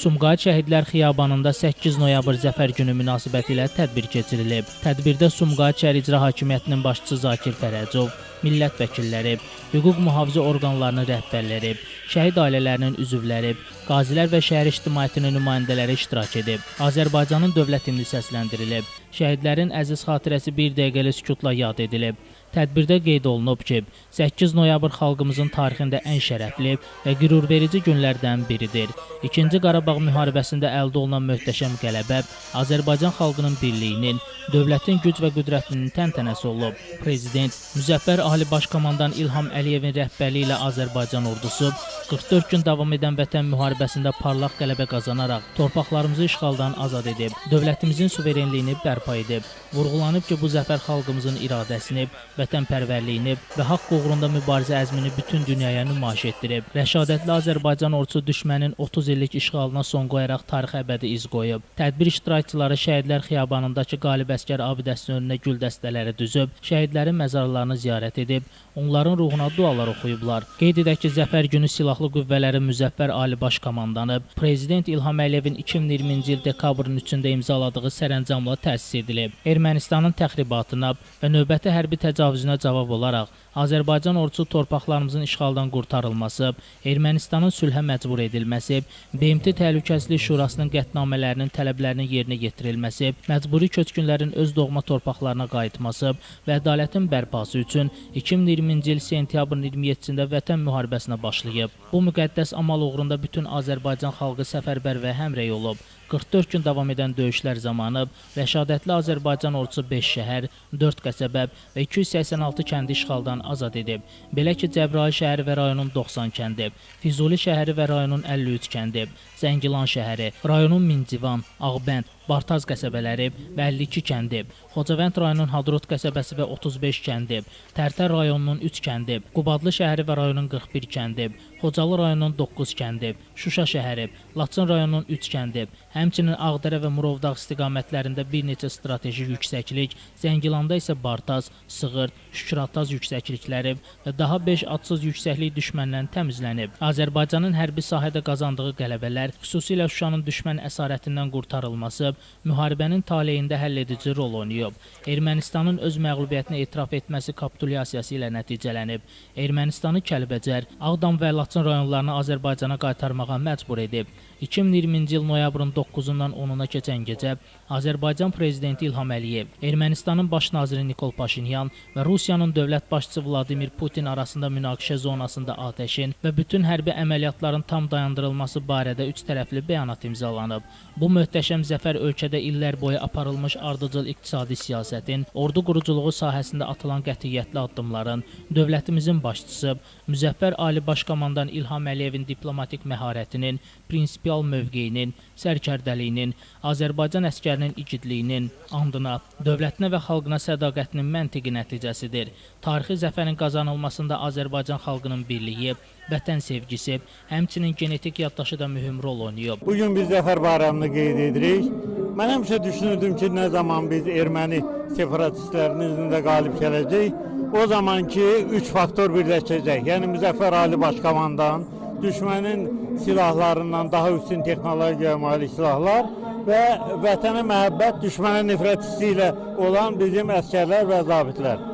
Sumqayıt Şəhidlər Xiyabanında 8 noyabr Zəfər günü münasibətilə tədbir keçirilib. Tədbirdə Sumqayıt şəhər İcra Hakimiyyətinin başçısı Zakir Fərəcov, millət vəkilləri, hüquq mühafizə orqanlarının rəhbərləri, şəhid ailələrinin üzvləri, qazilər və şəhər ictimaiyyətinin nümayəndələri iştirak edib. Azərbaycanın dövlət himni səsləndirilib. Şəhidlərin əziz xatirəsi bir dəqiqəli sükutla yad edilib. Tədbirdə qeyd olunub ki, 8 noyabr xalqımızın tarixində ən şərəfli və qürurverici günlərdən biridir. 2-ci Qarabağ müharibəsində əldə olunan möhtəşəm qələbə Azərbaycan xalqının birliyinin, dövlətin güc və qüdrətinin təntənəsi olub. Prezident Müzəffər Ali Başkomandan İlham Əliyevin rəhbərliyi ilə Azərbaycan ordusu 44 gün davam edən vətən müharibəsində parlaq qələbə qazanaraq torpaqlarımızı işğaldan azad edib, dövlətimizin suverenliyini bərpa edib. Vurğulanıb ki, bu zəfər xalqımızın iradəsini, vətənpərvərliyini və haqq uğrunda mübarizə əzmini bütün dünyaya nümayiş etdirib. Rəşadətli Azərbaycan ordusu düşmənin 30 illik işğalına son qoyaraq tarixə əbədi iz qoyub. Tədbir iştirakçıları Şəhidlər Xiyabanındakı Qalib Əsgər abidəsinin önünə gül dəstələri düzüb, şəhidlərin məzarlarını ziyarət edib, onların ruhuna dualar oxuyublar. Qeyd edək ki, Zəfər günü Silahlı Qüvvələrin Müzəffər Ali Başkomandanı Prezident İlham Əliyevin 2020-ci il dekabrın 3-də imzaladığı sərəncamla təsis edilib. Ermənistanın təxribatına və növbəti hərbi təcavüzünə cavab olaraq Azərbaycan ordusu torpaqlarımızın işğaldan qurtarılması, Ermənistanın sülhə məcbur edilməsi, BMT Təhlükəsizlik Şurasının qətnamələrinin tələblərinin yerinə yetirilməsi, məcburi köçkünlərin öz doğma torpaqlarına qayıtması və ədalətin bərpası üçün 2020-ci il sentyabrın 27-də vətən müharibəsinə başlayıb. Bu müqəddəs amal uğrunda bütün Azərbaycan xalqı səfərbər və həmrəy olub. 44 gün davam edən döyüşlər zamanı rəşadətli Azərbaycan ordusu 5 şəhər, 4 qəsəbə və 286 kəndi işğaldan azad edib. Belə ki, Cəbrayıl şəhəri və rayonun 90 kəndi, Füzuli şəhəri və rayonun 53 kəndi, Zəngilan şəhəri, rayonun Mincivan, Ağbənd, Bartaz qəsəbələri və 52 kəndi, Xocavənd rayonunun Hadrut qəsəbəsi və 35 kəndi, Tərtər rayonunun 3 kəndi, Qubadlı şəhəri və rayonun 41 kəndi, Xocalı rayonunun 9 kəndi, Şuşa şəhəri, Laçın rayonunun 3 kəndi, həmçinin Ağdərə və Murovdağ istiqamətlərində bir neçə strateji yüksəklik, Zəngilanda isə Bartaz, Sığır, Şükrataz yüksəklikləri və daha 5 adsız yüksəklik düşməndən təmizlənib. Azərbaycanın hərbi sahədə qazandığı qələbələr, xüsusilə Şuşanın düşmən əsarətindən qurtarılması, müharibənin taleyində həlledici rol oynayıb. Ermənistanın öz məğlubiyyətini etiraf etməsi kapitulyasiyası ilə nəticələnib. Ermənistanı Kəlbəcər, Ağdam və Laçın rayonlarını Azərbaycana qaytarmağa məcbur edib. 2020-ci il noyabrın 9-dan 10-una keçən gecə Azərbaycan Prezidenti İlham Əliyev, Ermənistanın baş naziri Nikol Paşinyan və Rusiyanın dövlət başçısı Vladimir Putin arasında münaqişə zonasında atəşin və bütün hərbi əməliyyatların tam dayandırılması barədə üç tərəfli bəyanat imzalanıb. Bu möhtəşəm zəfər ölkədə illər boyu aparılmış ardıcıl iqtisadi siyasətin, ordu quruculuğu sahəsində atılan qətiyyətli addımların, dövlətimizin başçısı Müzəffər Ali Başkomandan İlham Əliyevin diplomatik məharətinin, prinsipial mövqeyinin, sərkərdəliyinin, Azərbaycan əskərinin igidliyinin, andına, dövlətinə və xalqına sədaqətinin məntiqi nəticəsidir. Tarixi zəfərin qazanılmasında Azərbaycan xalqının birliyi, vətən sevgisi, həmçinin genetik yaddaşı da mühüm rol oynayıb. Bugün biz Zəfər bayramını qeyd edirik. Mən həmişə düşünürdüm ki, nə zaman biz erməni separatistlərinin üzründə qalib gələcək, o zaman ki, 3 faktor birləşəcək. Yəni Müzəffər Ali Başkomandan, düşmənin silahlarından daha üstün texnologiya malik silahlar və vətənə məhəbbət, düşmənə nifrət hissi ilə olan bizim əskərlər və zabitlər.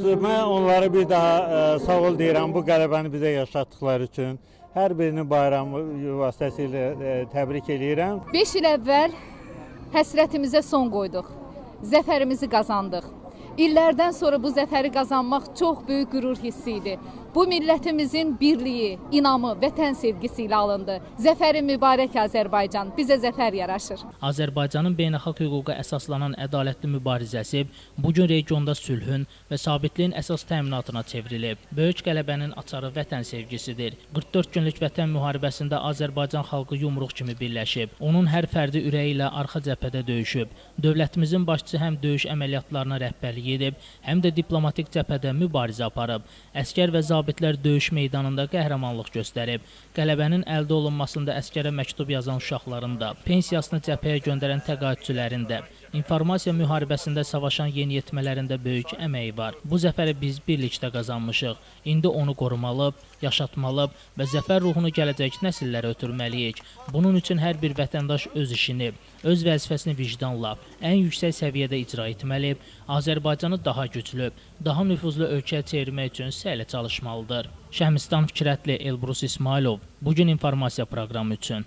Mən onları bir daha sağ ol deyirəm bu qələbəni bizə yaşatdıqları üçün. Hər birinin bayramı vasitəsilə təbrik edirəm. 5 il əvvəl həsrətimizə son qoyduq, zəfərimizi qazandıq. İllərdən sonra bu zəfəri qazanmaq çox böyük qürur hissi idi. Bu millətimizin birliyi, inamı, vətən sevgisi ilə alındı. Zəfəri mübarək Azərbaycan, bizə zəfər yaraşır. Azərbaycanın beynəlxalq hüquqa əsaslanan ədalətli mübarizəsi bugün regionda sülhün və sabitliyin əsas təminatına çevrilib. Böyük qələbənin açarı vətən sevgisidir. 44 günlük vətən müharibəsində Azərbaycan xalqı yumruq kimi birləşib. Onun hər fərdi ürəyi ilə arxa cəbhədə döyüşüb. Dövlətimizin başçısı həm döyüş əməliyyatlarına rəhbərlik edib, həm də diplomatik cəbhədə mübarizə aparıb. Əskər və zabitlər döyüş meydanında qəhrəmanlıq göstərib. Qələbənin əldə olunmasında əskərə məktub yazan uşaqların da, pensiyasını cəbhəyə göndərən təqaüdçülərin də, İnformasiya müharibəsində savaşan yeniyetmələrində böyük əməyi var. Bu zəfəri biz birlikdə qazanmışıq. İndi onu qorumalı, yaşatmalı və zəfər ruhunu gələcək nəsillərə ötürməliyik. Bunun üçün hər bir vətəndaş öz işini, öz vəzifəsini vicdanla, ən yüksək səviyyədə icra etməli, Azərbaycanı daha güclü, daha nüfuzlu ölkəyə çevirmək üçün səylə çalışmalıdır. Şəhmistan Fikrətli, Elbrus İsmailov, bugün informasiya proqramı üçün.